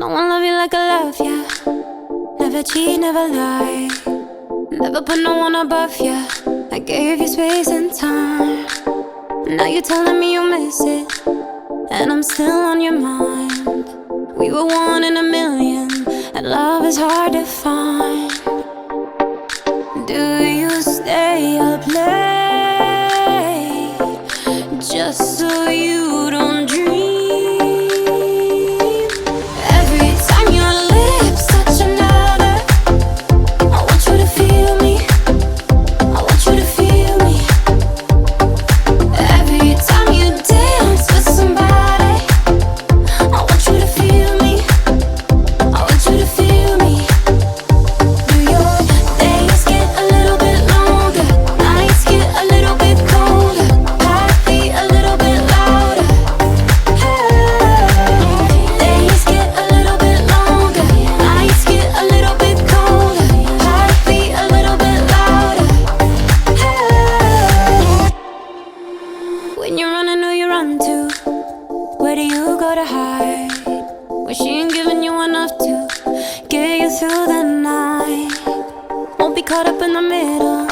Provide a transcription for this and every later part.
No one love you like I love ya. Never cheat, never lie. Never put no one above ya. I gave you space and time. Now you're telling me you miss it, and I'm still on your mind. We were one in a million, and love is hard to find. Do you stay up late just so you don't dream? Every time your lips touch another, I want you to feel me. I want you to feel me. Every time you dance with somebody, I want you to feel me. I want you to feel me. Do your days get a little bit longer? Nights get a little bit colder. Heartbeat a little bit louder. Days get a little bit longer. Nights get a little bit colder. Heartbeat a little bit louder. When you run, I know you run too. Where do you go to hide when she ain't giving you enough to get you through the night? Won't be caught up in the middle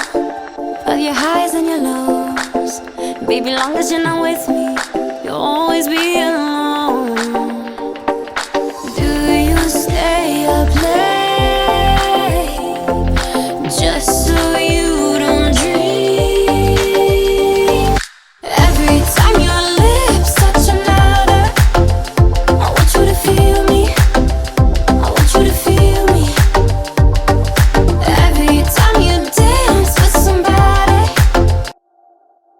of your highs and your lows. Baby, long as you're not with me, you'll always be alone. Do you stay up late just so you don't dream? Every time your lips touch another, I want you to feel me. I want you to feel me. Every time you dance with somebody,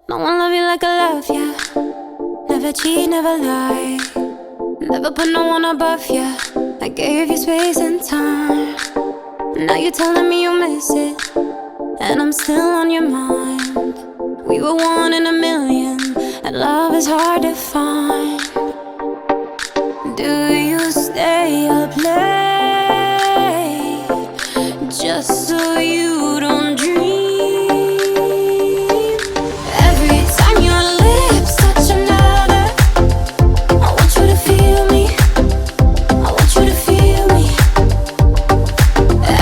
no one love you like I love ya. Never cheat, never lie. Never put no one above ya. I gave you space and time. Now you're telling me you miss it, and I'm still on your mind. We were one in a million, and love is hard to find. Do you stay up late just so you don't dream? Every time your lips touch another, I want you to feel me. I want you to feel me.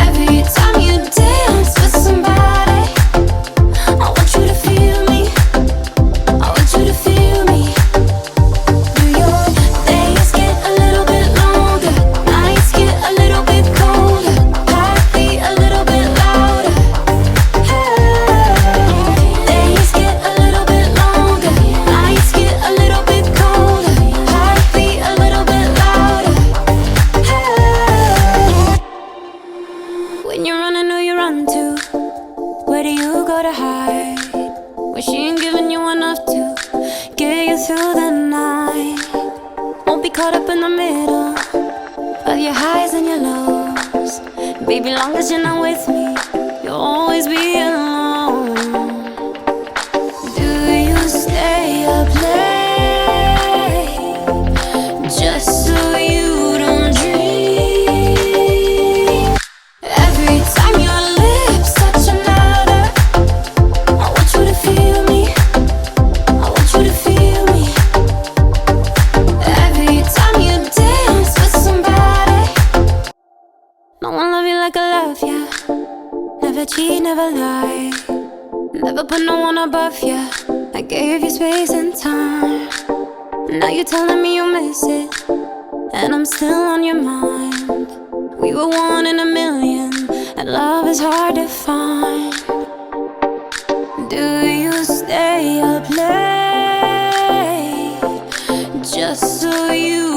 Every time you dance with somebody, I want you to feel me. I want you to feel me. Do your days get a little bit longer? Nights get a little bit colder. Heartbeat a little bit louder. Days get a little bit longer. Nights get a little bit colder. Heartbeat a little bit louder. When you run, I know you run too. Where do you go to hide when she ain't giving you enough to get you through the night? Won't be caught up in the middle of your highs and your lows. Baby, long as you're not with me, you'll always be alone. Do you stay up late just so you don't dream? Every time your lips touch another, I want you to feel me. I want you to feel me. Every time you dance with somebody, no one love you like I love ya. Never cheat, never lie. Never put no one above ya. I gave you space and time. Now you're telling me you miss it, and I'm still on your mind. We were one in a million, and love is hard to find. Do you stay up late just so you